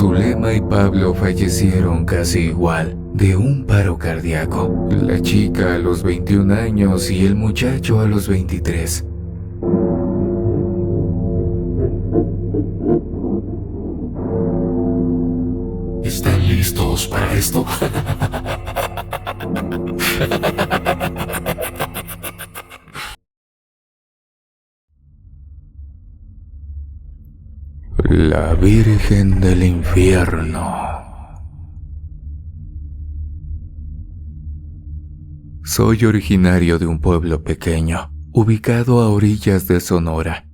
Zulema y Pablo fallecieron casi igual, de un paro cardíaco. La chica a los 21 años y el muchacho a los 23. ¿Están listos para esto? La Virgen del Infierno. Soy originario de un pueblo pequeño, ubicado a orillas de Sonora.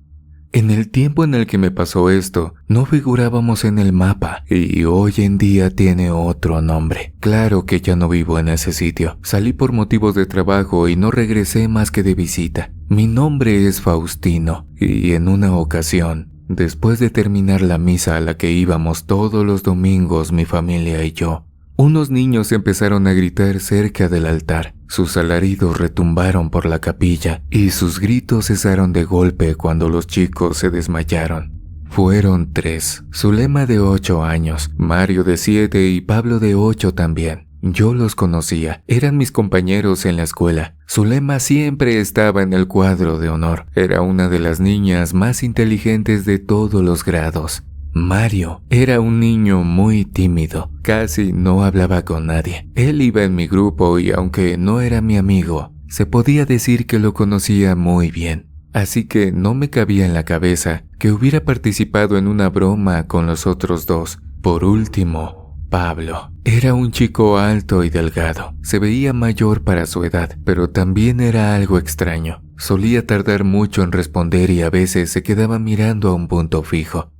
En el tiempo en el que me pasó esto, no figurábamos en el mapa y hoy en día tiene otro nombre. Claro que ya no vivo en ese sitio. Salí por motivos de trabajo y no regresé más que de visita. Mi nombre es Faustino y en una ocasión, después de terminar la misa a la que íbamos todos los domingos mi familia y yo, unos niños empezaron a gritar cerca del altar. Sus alaridos retumbaron por la capilla y sus gritos cesaron de golpe cuando los chicos se desmayaron. Fueron 3, Zulema de 8 años, Mario de 7 y Pablo de 8 también. Yo los conocía, eran mis compañeros en la escuela. Zulema siempre estaba en el cuadro de honor, era una de las niñas más inteligentes de todos los grados. Mario era un niño muy tímido, casi no hablaba con nadie. Él iba en mi grupo y aunque no era mi amigo, se podía decir que lo conocía muy bien. Así que no me cabía en la cabeza que hubiera participado en una broma con los otros dos. Por último, Pablo era un chico alto y delgado. Se veía mayor para su edad, pero también era algo extraño. Solía tardar mucho en responder y a veces se quedaba mirando a un punto fijo.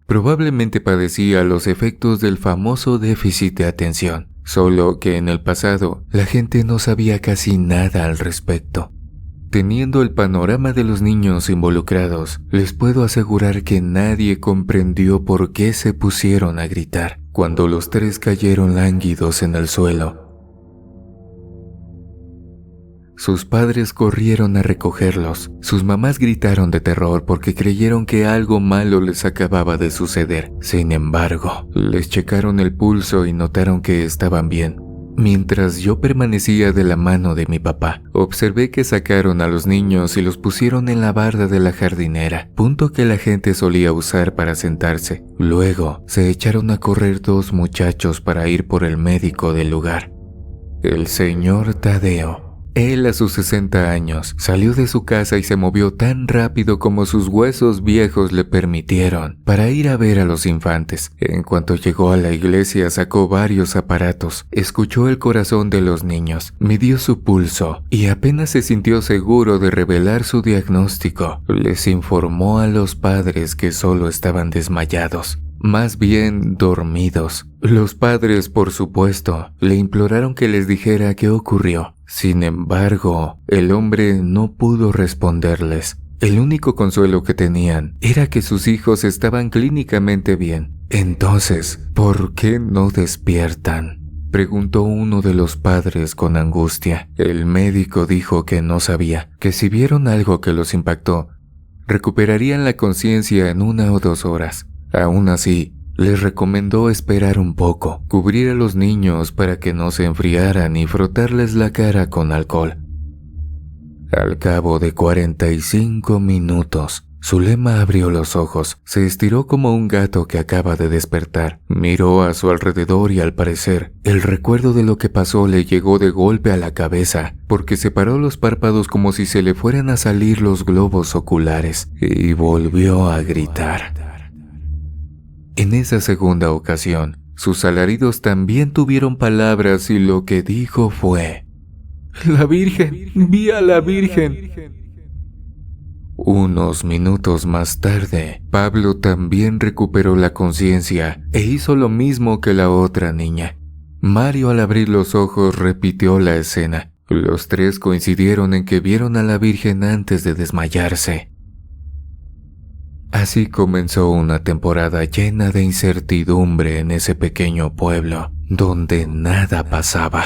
Probablemente padecía los efectos del famoso déficit de atención, solo que en el pasado la gente no sabía casi nada al respecto. Teniendo el panorama de los niños involucrados, les puedo asegurar que nadie comprendió por qué se pusieron a gritar cuando los 3 cayeron lánguidos en el suelo. Sus padres corrieron a recogerlos. Sus mamás gritaron de terror porque creyeron que algo malo les acababa de suceder. Sin embargo, les checaron el pulso y notaron que estaban bien. Mientras yo permanecía de la mano de mi papá, observé que sacaron a los niños y los pusieron en la barda de la jardinera, punto que la gente solía usar para sentarse. Luego, se echaron a correr 2 muchachos para ir por el médico del lugar. El señor Tadeo. Él a sus 60 años salió de su casa y se movió tan rápido como sus huesos viejos le permitieron para ir a ver a los infantes. En cuanto llegó a la iglesia sacó varios aparatos, escuchó el corazón de los niños, midió su pulso y apenas se sintió seguro de revelar su diagnóstico, les informó a los padres que solo estaban desmayados. Más bien dormidos. Los padres, por supuesto, le imploraron que les dijera qué ocurrió. Sin embargo, el hombre no pudo responderles. El único consuelo que tenían era que sus hijos estaban clínicamente bien. Entonces, ¿por qué no despiertan?, preguntó uno de los padres con angustia. El médico dijo que no sabía, que si vieron algo que los impactó, recuperarían la conciencia en 1 o 2 horas. Aún así, les recomendó esperar un poco, cubrir a los niños para que no se enfriaran y frotarles la cara con alcohol. Al cabo de 45 minutos, Zulema abrió los ojos, se estiró como un gato que acaba de despertar, miró a su alrededor y al parecer, el recuerdo de lo que pasó le llegó de golpe a la cabeza, porque separó los párpados como si se le fueran a salir los globos oculares, y volvió a gritar. En esa segunda ocasión, sus alaridos también tuvieron palabras y lo que dijo fue: «¡La Virgen! ¡Vi a la Virgen!». Unos minutos más tarde, Pablo también recuperó la conciencia e hizo lo mismo que la otra niña. Mario, al abrir los ojos, repitió la escena. Los 3 coincidieron en que vieron a la Virgen antes de desmayarse. Así comenzó una temporada llena de incertidumbre en ese pequeño pueblo, donde nada pasaba.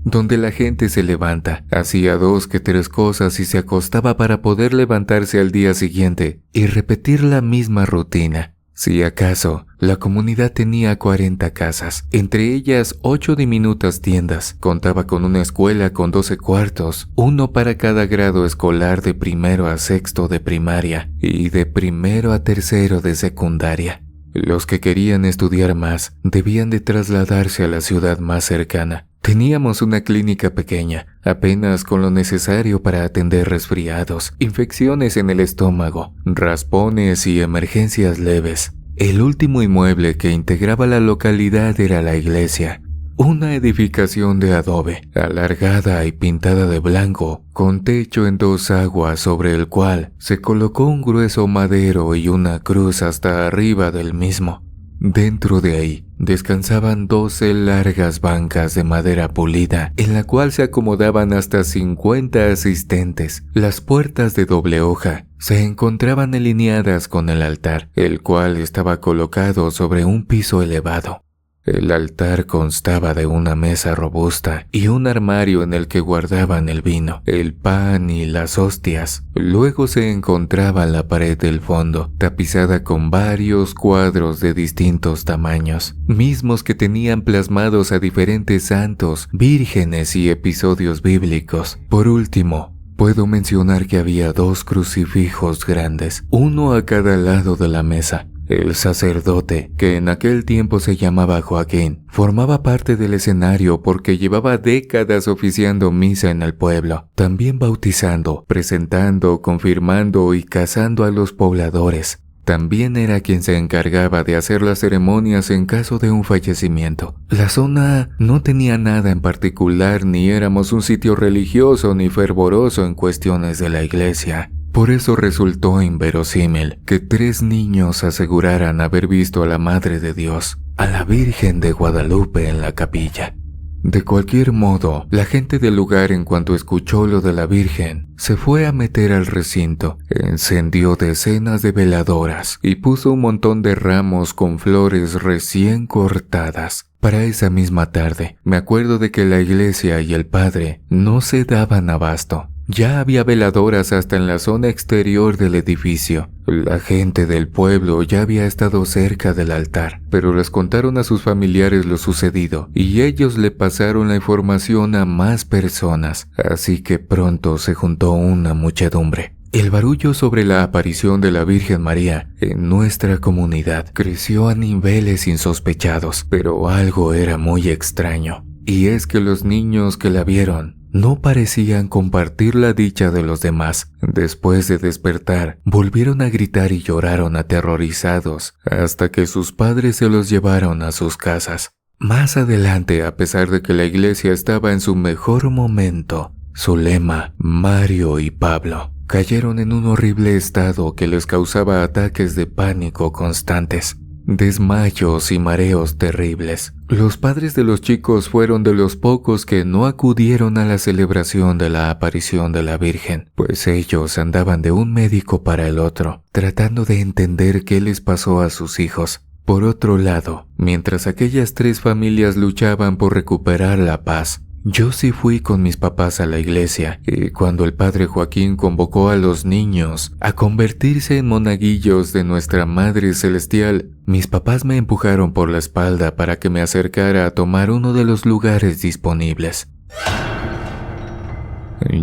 Donde la gente se levanta, hacía 2 que 3 cosas y se acostaba para poder levantarse al día siguiente y repetir la misma rutina. Si acaso, la comunidad tenía 40 casas, entre ellas 8 diminutas tiendas. Contaba con una escuela con 12 cuartos, uno para cada grado escolar de primero a sexto de primaria y de primero a tercero de secundaria. Los que querían estudiar más debían de trasladarse a la ciudad más cercana. Teníamos una clínica pequeña, apenas con lo necesario para atender resfriados, infecciones en el estómago, raspones y emergencias leves. El último inmueble que integraba la localidad era la iglesia, una edificación de adobe, alargada y pintada de blanco, con techo en 2 aguas sobre el cual se colocó un grueso madero y una cruz hasta arriba del mismo. Dentro de ahí descansaban 12 largas bancas de madera pulida, en la cual se acomodaban hasta 50 asistentes. Las puertas de doble hoja se encontraban alineadas con el altar, el cual estaba colocado sobre un piso elevado. El altar constaba de una mesa robusta y un armario en el que guardaban el vino, el pan y las hostias. Luego se encontraba la pared del fondo, tapizada con varios cuadros de distintos tamaños, mismos que tenían plasmados a diferentes santos, vírgenes y episodios bíblicos. Por último, puedo mencionar que había 2 crucifijos grandes, uno a cada lado de la mesa. El sacerdote, que en aquel tiempo se llamaba Joaquín, formaba parte del escenario porque llevaba décadas oficiando misa en el pueblo, también bautizando, presentando, confirmando y casando a los pobladores. También era quien se encargaba de hacer las ceremonias en caso de un fallecimiento. La zona no tenía nada en particular, ni éramos un sitio religioso ni fervoroso en cuestiones de la iglesia. Por eso resultó inverosímil que 3 niños aseguraran haber visto a la Madre de Dios, a la Virgen de Guadalupe en la capilla. De cualquier modo, la gente del lugar, en cuanto escuchó lo de la Virgen, se fue a meter al recinto, encendió decenas de veladoras y puso un montón de ramos con flores recién cortadas. Para esa misma tarde, me acuerdo de que la iglesia y el padre no se daban abasto. Ya había veladoras hasta en la zona exterior del edificio. La gente del pueblo ya había estado cerca del altar, pero les contaron a sus familiares lo sucedido y ellos le pasaron la información a más personas, así que pronto se juntó una muchedumbre. El barullo sobre la aparición de la Virgen María en nuestra comunidad creció a niveles insospechados, pero algo era muy extraño, y es que los niños que la vieron no parecían compartir la dicha de los demás. Después de despertar, volvieron a gritar y lloraron aterrorizados hasta que sus padres se los llevaron a sus casas. Más adelante, a pesar de que la iglesia estaba en su mejor momento, Zulema, Mario y Pablo cayeron en un horrible estado que les causaba ataques de pánico constantes, desmayos y mareos terribles. Los padres de los chicos fueron de los pocos que no acudieron a la celebración de la aparición de la Virgen, pues ellos andaban de un médico para el otro, tratando de entender qué les pasó a sus hijos. Por otro lado, mientras aquellas 3 familias luchaban por recuperar la paz, yo sí fui con mis papás a la iglesia, y cuando el padre Joaquín convocó a los niños a convertirse en monaguillos de nuestra Madre Celestial, mis papás me empujaron por la espalda para que me acercara a tomar uno de los lugares disponibles.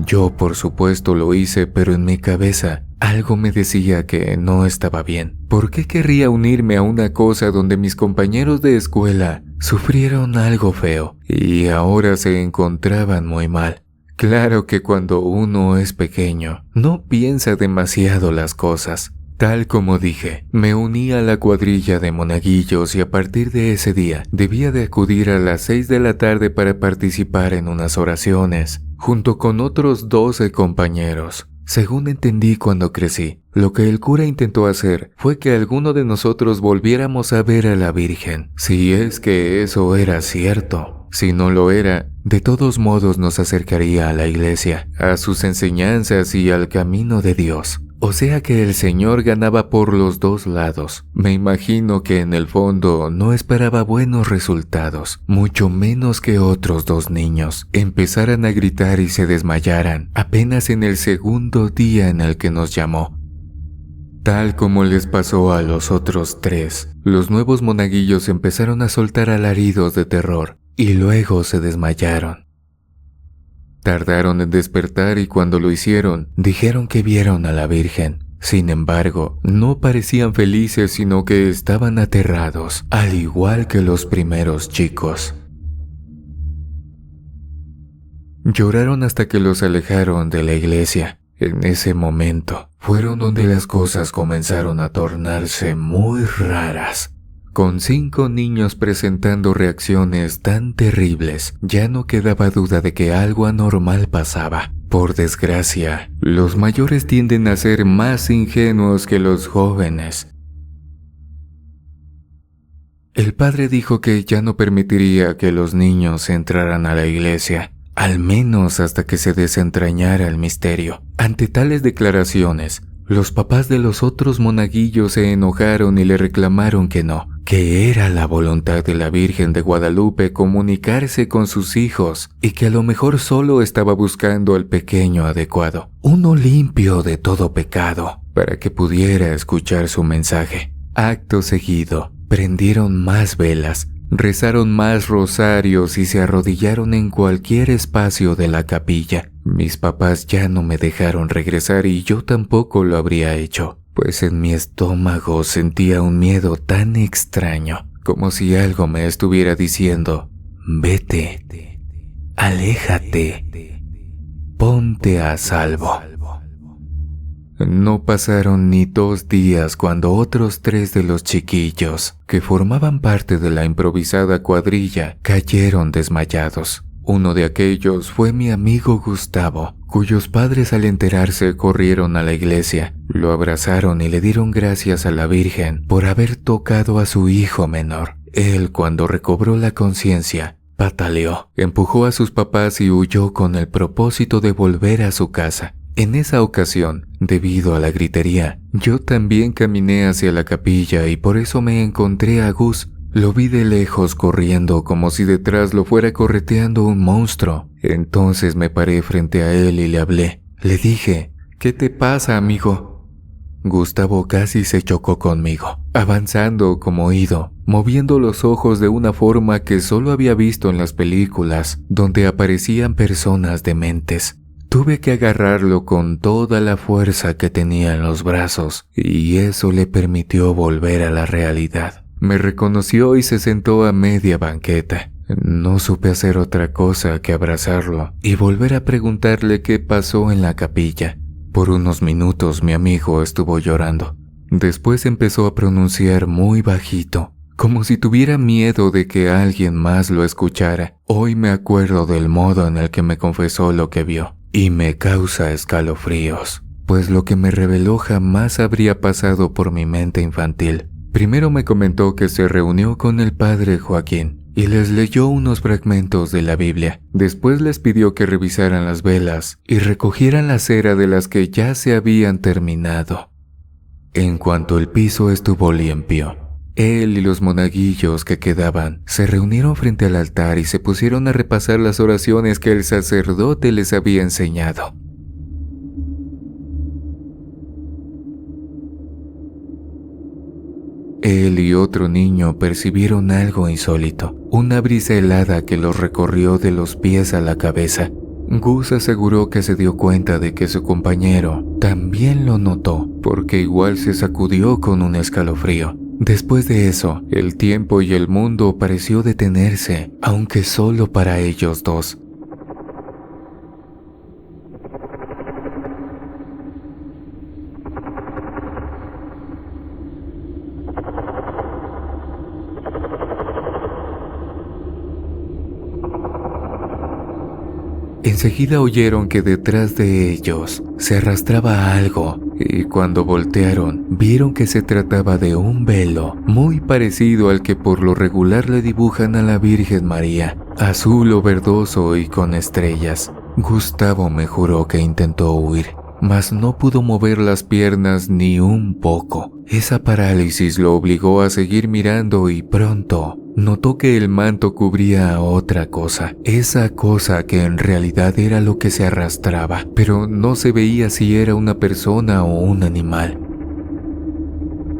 Yo, por supuesto, lo hice, pero en mi cabeza algo me decía que no estaba bien. ¿Por qué querría unirme a una cosa donde mis compañeros de escuela sufrieron algo feo y ahora se encontraban muy mal? Claro que cuando uno es pequeño, no piensa demasiado las cosas. Tal como dije, me uní a la cuadrilla de monaguillos y a partir de ese día debía de acudir a las 6 de la tarde para participar en unas oraciones, junto con otros 12 compañeros. Según entendí cuando crecí, lo que el cura intentó hacer fue que alguno de nosotros volviéramos a ver a la Virgen, si es que eso era cierto. Si no lo era, de todos modos nos acercaría a la iglesia, a sus enseñanzas y al camino de Dios. O sea que el Señor ganaba por los 2 lados. Me imagino que en el fondo no esperaba buenos resultados, mucho menos que otros 2 niños empezaran a gritar y se desmayaran apenas en el segundo día en el que nos llamó. Tal como les pasó a los otros 3, los nuevos monaguillos empezaron a soltar alaridos de terror y luego se desmayaron. Tardaron en despertar y cuando lo hicieron, dijeron que vieron a la Virgen. Sin embargo, no parecían felices sino que estaban aterrados, al igual que los primeros chicos. Lloraron hasta que los alejaron de la iglesia. En ese momento, fueron donde las cosas comenzaron a tornarse muy raras. Con 5 niños presentando reacciones tan terribles, ya no quedaba duda de que algo anormal pasaba. Por desgracia, los mayores tienden a ser más ingenuos que los jóvenes. El padre dijo que ya no permitiría que los niños entraran a la iglesia, al menos hasta que se desentrañara el misterio. Ante tales declaraciones, los papás de los otros monaguillos se enojaron y le reclamaron que era la voluntad de la Virgen de Guadalupe comunicarse con sus hijos y que a lo mejor solo estaba buscando al pequeño adecuado, uno limpio de todo pecado, para que pudiera escuchar su mensaje. Acto seguido, prendieron más velas, rezaron más rosarios y se arrodillaron en cualquier espacio de la capilla. Mis papás ya no me dejaron regresar y yo tampoco lo habría hecho, pues en mi estómago sentía un miedo tan extraño, como si algo me estuviera diciendo: vete, aléjate, ponte a salvo. No pasaron ni 2 días cuando otros 3 de los chiquillos, que formaban parte de la improvisada cuadrilla, cayeron desmayados. Uno de aquellos fue mi amigo Gustavo, cuyos padres al enterarse corrieron a la iglesia, lo abrazaron y le dieron gracias a la Virgen por haber tocado a su hijo menor. Él, cuando recobró la conciencia, pataleó, empujó a sus papás y huyó con el propósito de volver a su casa. En esa ocasión, debido a la gritería, yo también caminé hacia la capilla y por eso me encontré a Gus. Lo vi de lejos corriendo como si detrás lo fuera correteando un monstruo. Entonces me paré frente a él y le hablé. Le dije: ¿qué te pasa, amigo? Gustavo casi se chocó conmigo, avanzando como ido, moviendo los ojos de una forma que solo había visto en las películas, donde aparecían personas dementes. Tuve que agarrarlo con toda la fuerza que tenía en los brazos, y eso le permitió volver a la realidad. Me reconoció y se sentó a media banqueta. No supe hacer otra cosa que abrazarlo y volver a preguntarle qué pasó en la capilla. Por unos minutos mi amigo estuvo llorando. Después empezó a pronunciar muy bajito, como si tuviera miedo de que alguien más lo escuchara. Hoy me acuerdo del modo en el que me confesó lo que vio y me causa escalofríos, pues lo que me reveló jamás habría pasado por mi mente infantil. Primero me comentó que se reunió con el padre Joaquín y les leyó unos fragmentos de la Biblia. Después les pidió que revisaran las velas y recogieran la cera de las que ya se habían terminado. En cuanto el piso estuvo limpio, él y los monaguillos que quedaban se reunieron frente al altar y se pusieron a repasar las oraciones que el sacerdote les había enseñado. Él y otro niño percibieron algo insólito, una brisa helada que los recorrió de los pies a la cabeza. Gus aseguró que se dio cuenta de que su compañero también lo notó, porque igual se sacudió con un escalofrío. Después de eso, el tiempo y el mundo pareció detenerse, aunque solo para ellos dos. Enseguida oyeron que detrás de ellos se arrastraba algo y cuando voltearon vieron que se trataba de un velo muy parecido al que por lo regular le dibujan a la Virgen María, azul o verdoso y con estrellas. Gustavo me juró que intentó huir, mas no pudo mover las piernas ni un poco. Esa parálisis lo obligó a seguir mirando y pronto notó que el manto cubría a otra cosa, esa cosa que en realidad era lo que se arrastraba, pero no se veía si era una persona o un animal.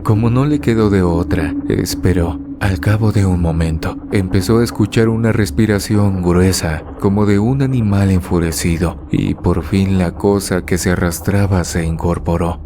Como no le quedó de otra, esperó. Al cabo de un momento, empezó a escuchar una respiración gruesa, como de un animal enfurecido, y por fin la cosa que se arrastraba se incorporó.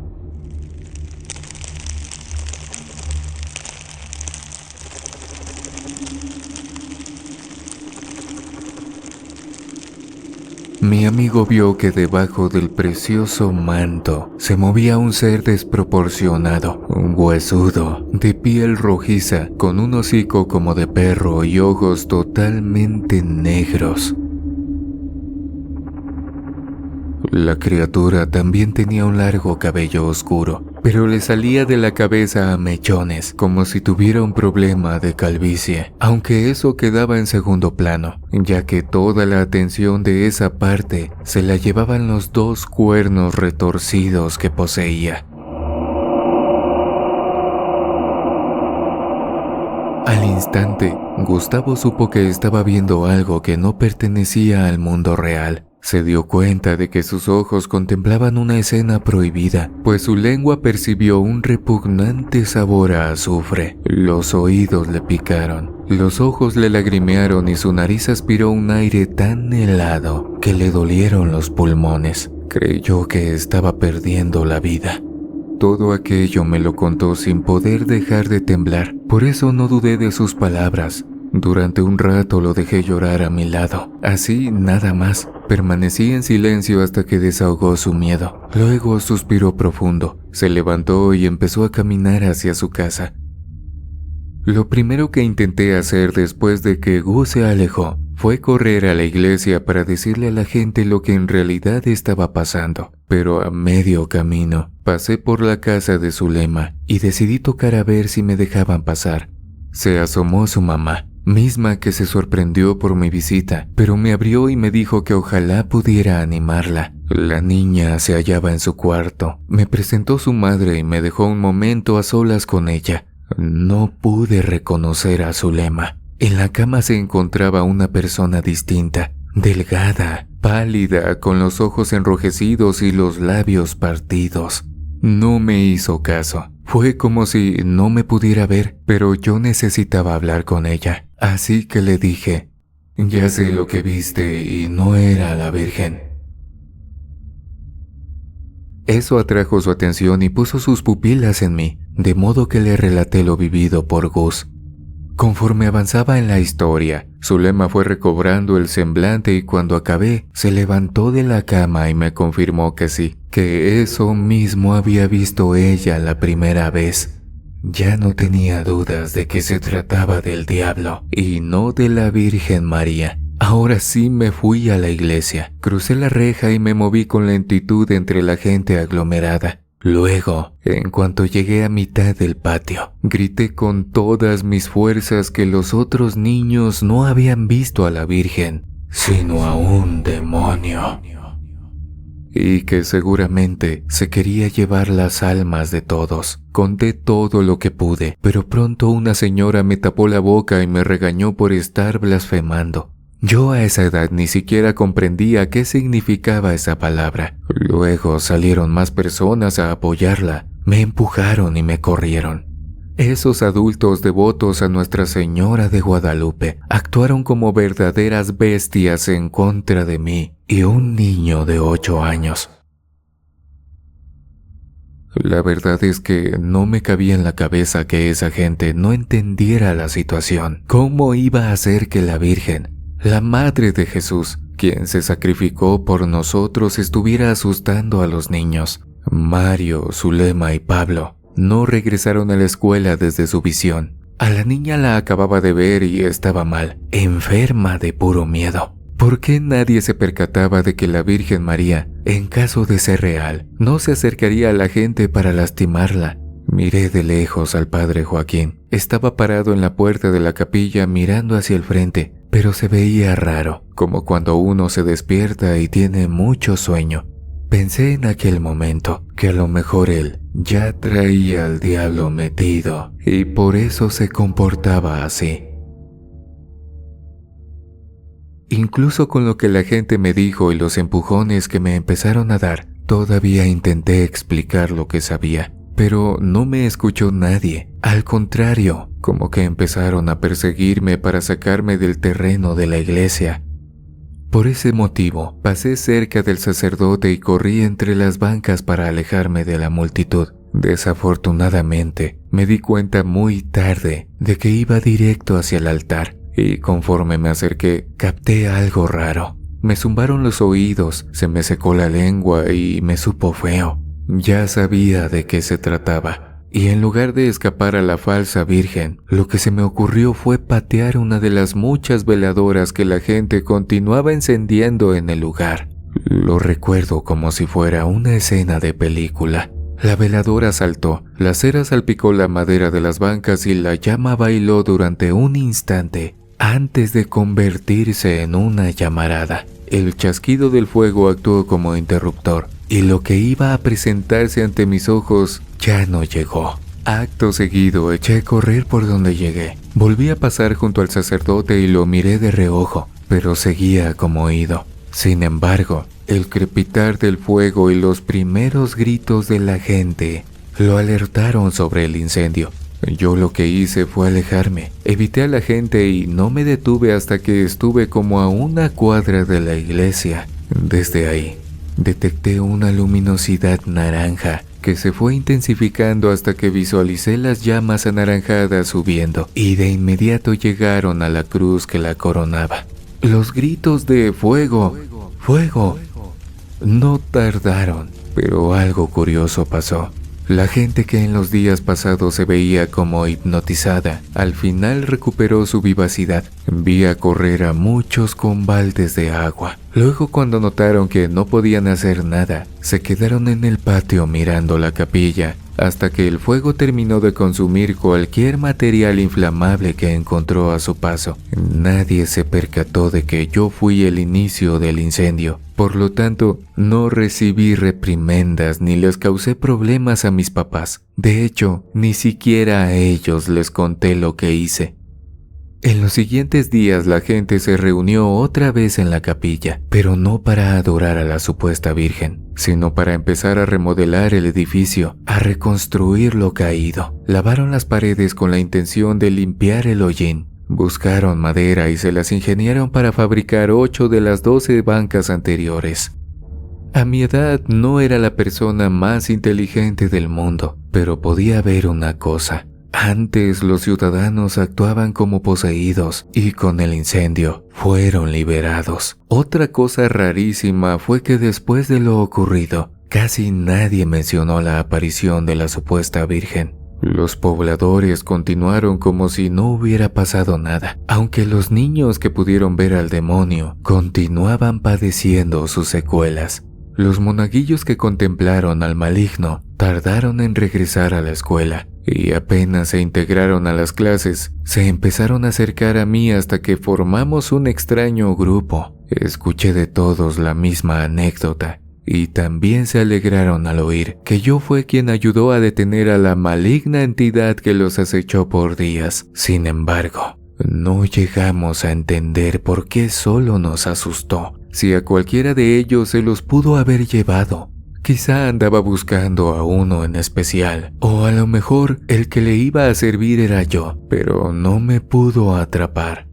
Mi amigo vio que debajo del precioso manto se movía un ser desproporcionado, un huesudo, de piel rojiza, con un hocico como de perro y ojos totalmente negros. La criatura también tenía un largo cabello oscuro, pero le salía de la cabeza a mechones, como si tuviera un problema de calvicie, aunque eso quedaba en segundo plano, ya que toda la atención de esa parte se la llevaban los 2 cuernos retorcidos que poseía. Al instante, Gustavo supo que estaba viendo algo que no pertenecía al mundo real. Se dio cuenta de que sus ojos contemplaban una escena prohibida, pues su lengua percibió un repugnante sabor a azufre. Los oídos le picaron, los ojos le lagrimearon y su nariz aspiró un aire tan helado que le dolieron los pulmones. Creyó que estaba perdiendo la vida. Todo aquello me lo contó sin poder dejar de temblar, por eso no dudé de sus palabras. Durante un rato lo dejé llorar a mi lado, así nada más. Permanecí en silencio hasta que desahogó su miedo. Luego suspiró profundo, se levantó y empezó a caminar hacia su casa. Lo primero que intenté hacer después de que Gus se alejó fue correr a la iglesia para decirle a la gente lo que en realidad estaba pasando. Pero a medio camino pasé por la casa de Zulema y decidí tocar a ver si me dejaban pasar. Se asomó su mamá, misma que se sorprendió por mi visita, pero me abrió y me dijo que ojalá pudiera animarla. La niña se hallaba en su cuarto. Me presentó su madre y me dejó un momento a solas con ella. No pude reconocer a Zulema. En la cama se encontraba una persona distinta, delgada, pálida, con los ojos enrojecidos y los labios partidos. No me hizo caso. Fue como si no me pudiera ver, pero yo necesitaba hablar con ella. Así que le dije, ya sé lo que viste y no era la Virgen. Eso atrajo su atención y puso sus pupilas en mí, de modo que le relaté lo vivido por Gus. Conforme avanzaba en la historia, Zulema fue recobrando el semblante y cuando acabé, se levantó de la cama y me confirmó que sí, que eso mismo había visto ella la primera vez. Ya no tenía dudas de que se trataba del diablo y no de la Virgen María. Ahora sí me fui a la iglesia, crucé la reja y me moví con lentitud entre la gente aglomerada. Luego, en cuanto llegué a mitad del patio, grité con todas mis fuerzas que los otros niños no habían visto a la Virgen, sino a un demonio. Y que seguramente se quería llevar las almas de todos. Conté todo lo que pude, pero pronto una señora me tapó la boca y me regañó por estar blasfemando. Yo a esa edad ni siquiera comprendía qué significaba esa palabra. Luego salieron más personas a apoyarla, me empujaron y me corrieron. Esos adultos devotos a Nuestra Señora de Guadalupe actuaron como verdaderas bestias en contra de mí y un niño de 8 años. La verdad es que no me cabía en la cabeza que esa gente no entendiera la situación. ¿Cómo iba a ser que la Virgen, la Madre de Jesús, quien se sacrificó por nosotros, estuviera asustando a los niños? Mario, Zulema y Pablo no regresaron a la escuela desde su visión. A la niña la acababa de ver y estaba mal, enferma de puro miedo. ¿Por qué nadie se percataba de que la Virgen María, en caso de ser real, no se acercaría a la gente para lastimarla? Miré de lejos al padre Joaquín. Estaba parado en la puerta de la capilla mirando hacia el frente, pero se veía raro, como cuando uno se despierta y tiene mucho sueño. Pensé en aquel momento que a lo mejor él ya traía al diablo metido y por eso se comportaba así. Incluso con lo que la gente me dijo y los empujones que me empezaron a dar, todavía intenté explicar lo que sabía, pero no me escuchó nadie. Al contrario, como que empezaron a perseguirme para sacarme del terreno de la iglesia. Por ese motivo, pasé cerca del sacerdote y corrí entre las bancas para alejarme de la multitud. Desafortunadamente, me di cuenta muy tarde de que iba directo hacia el altar, y conforme me acerqué, capté algo raro. Me zumbaron los oídos, se me secó la lengua y me supo feo. Ya sabía de qué se trataba, y en lugar de escapar a la falsa virgen, lo que se me ocurrió fue patear una de las muchas veladoras que la gente continuaba encendiendo en el lugar. Lo recuerdo como si fuera una escena de película. La veladora saltó, la cera salpicó la madera de las bancas y la llama bailó durante un instante antes de convertirse en una llamarada. El chasquido del fuego actuó como interruptor y lo que iba a presentarse ante mis ojos ya no llegó. Acto seguido eché a correr por donde llegué. Volví a pasar junto al sacerdote y lo miré de reojo, pero seguía como ido. Sin embargo, el crepitar del fuego y los primeros gritos de la gente lo alertaron sobre el incendio. Yo lo que hice fue alejarme. Evité a la gente y no me detuve hasta que estuve como a una cuadra de la iglesia. Desde ahí, detecté una luminosidad naranja que se fue intensificando hasta que visualicé las llamas anaranjadas subiendo y de inmediato llegaron a la cruz que la coronaba. Los gritos de ¡fuego! ¡Fuego! No tardaron, pero algo curioso pasó. La gente que en los días pasados se veía como hipnotizada, al final recuperó su vivacidad. Vi a correr a muchos con baldes de agua. Luego, cuando notaron que no podían hacer nada, se quedaron en el patio mirando la capilla, hasta que el fuego terminó de consumir cualquier material inflamable que encontró a su paso. Nadie se percató de que yo fui el inicio del incendio. Por lo tanto, no recibí reprimendas ni les causé problemas a mis papás. De hecho, ni siquiera a ellos les conté lo que hice. En los siguientes días la gente se reunió otra vez en la capilla, pero no para adorar a la supuesta virgen, sino para empezar a remodelar el edificio, a reconstruir lo caído. Lavaron las paredes con la intención de limpiar el hollín. Buscaron madera y se las ingeniaron para fabricar 8 de las 12 bancas anteriores. A mi edad no era la persona más inteligente del mundo, pero podía ver una cosa. Antes los ciudadanos actuaban como poseídos y con el incendio fueron liberados. Otra cosa rarísima fue que después de lo ocurrido, casi nadie mencionó la aparición de la supuesta virgen. Los pobladores continuaron como si no hubiera pasado nada, aunque los niños que pudieron ver al demonio continuaban padeciendo sus secuelas. Los monaguillos que contemplaron al maligno tardaron en regresar a la escuela y apenas se integraron a las clases, se empezaron a acercar a mí hasta que formamos un extraño grupo. Escuché de todos la misma anécdota y también se alegraron al oír que yo fue quien ayudó a detener a la maligna entidad que los acechó por días. Sin embargo, no llegamos a entender por qué solo nos asustó. Si a cualquiera de ellos se los pudo haber llevado, quizá andaba buscando a uno en especial, o a lo mejor el que le iba a servir era yo, pero no me pudo atrapar.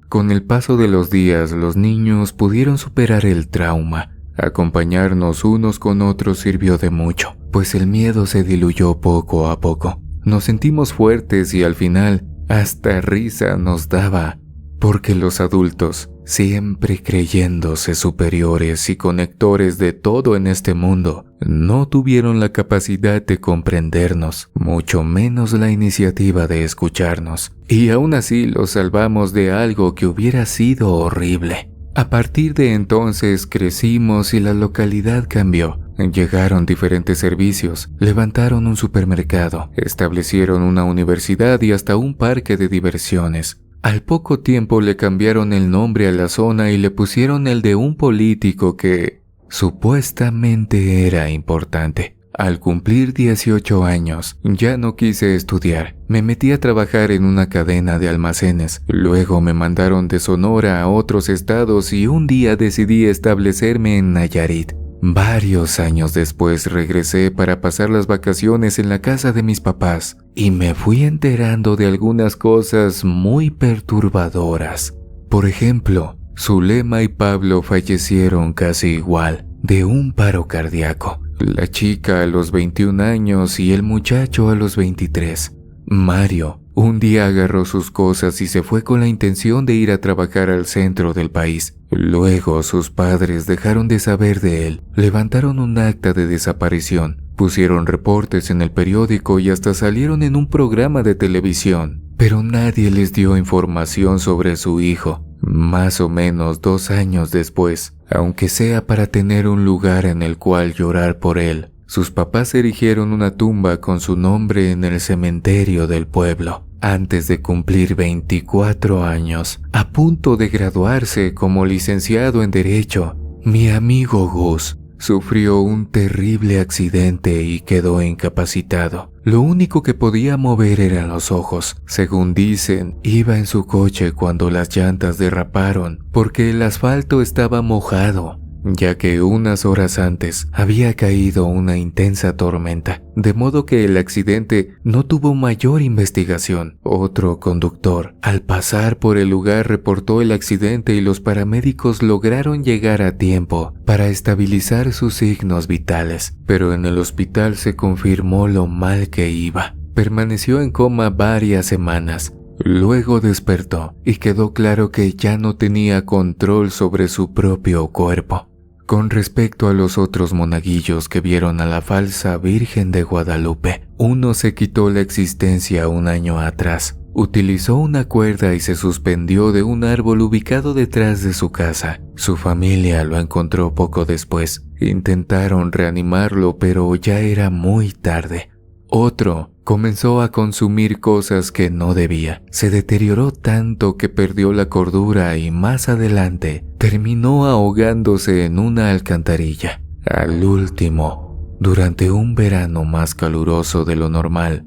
Con el paso de los días, los niños pudieron superar el trauma. Acompañarnos unos con otros sirvió de mucho, pues el miedo se diluyó poco a poco. Nos sentimos fuertes y al final hasta risa nos daba, porque los adultos, siempre creyéndose superiores y conectores de todo en este mundo, no tuvieron la capacidad de comprendernos, mucho menos la iniciativa de escucharnos, y aún así los salvamos de algo que hubiera sido horrible. A partir de entonces crecimos y la localidad cambió. Llegaron diferentes servicios, levantaron un supermercado, establecieron una universidad y hasta un parque de diversiones. Al poco tiempo le cambiaron el nombre a la zona y le pusieron el de un político que supuestamente era importante. Al cumplir 18 años, ya no quise estudiar. Me metí a trabajar en una cadena de almacenes. Luego me mandaron de Sonora a otros estados y un día decidí establecerme en Nayarit. Varios años después regresé para pasar las vacaciones en la casa de mis papás y me fui enterando de algunas cosas muy perturbadoras. Por ejemplo, Zulema y Pablo fallecieron casi igual, de un paro cardíaco. La chica a los 21 años y el muchacho a los 23. Mario un día agarró sus cosas y se fue con la intención de ir a trabajar al centro del país. Luego sus padres dejaron de saber de él, levantaron un acta de desaparición, pusieron reportes en el periódico y hasta salieron en un programa de televisión. Pero nadie les dio información sobre su hijo. Más o menos 2 años después, aunque sea para tener un lugar en el cual llorar por él, sus papás erigieron una tumba con su nombre en el cementerio del pueblo. Antes de cumplir 24 años, a punto de graduarse como licenciado en Derecho, mi amigo Gus sufrió un terrible accidente y quedó incapacitado. Lo único que podía mover eran los ojos. Según dicen, iba en su coche cuando las llantas derraparon porque el asfalto estaba mojado, ya que unas horas antes había caído una intensa tormenta, de modo que el accidente no tuvo mayor investigación. Otro conductor, al pasar por el lugar, reportó el accidente y los paramédicos lograron llegar a tiempo para estabilizar sus signos vitales, pero en el hospital se confirmó lo mal que iba. Permaneció en coma varias semanas. Luego despertó y quedó claro que ya no tenía control sobre su propio cuerpo. Con respecto a los otros monaguillos que vieron a la falsa Virgen de Guadalupe, uno se quitó la existencia un año atrás. Utilizó una cuerda y se suspendió de un árbol ubicado detrás de su casa. Su familia lo encontró poco después. Intentaron reanimarlo, pero ya era muy tarde. Otro comenzó a consumir cosas que no debía. Se deterioró tanto que perdió la cordura y más adelante terminó ahogándose en una alcantarilla. Al último, durante un verano más caluroso de lo normal,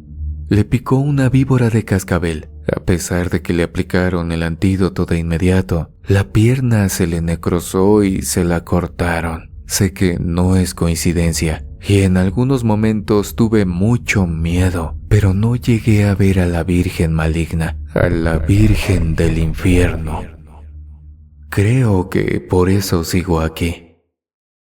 le picó una víbora de cascabel. A pesar de que le aplicaron el antídoto de inmediato, la pierna se le necrosó y se la cortaron. Sé que no es coincidencia, y en algunos momentos tuve mucho miedo, pero no llegué a ver a la Virgen maligna, a la Virgen del infierno. Creo que por eso sigo aquí.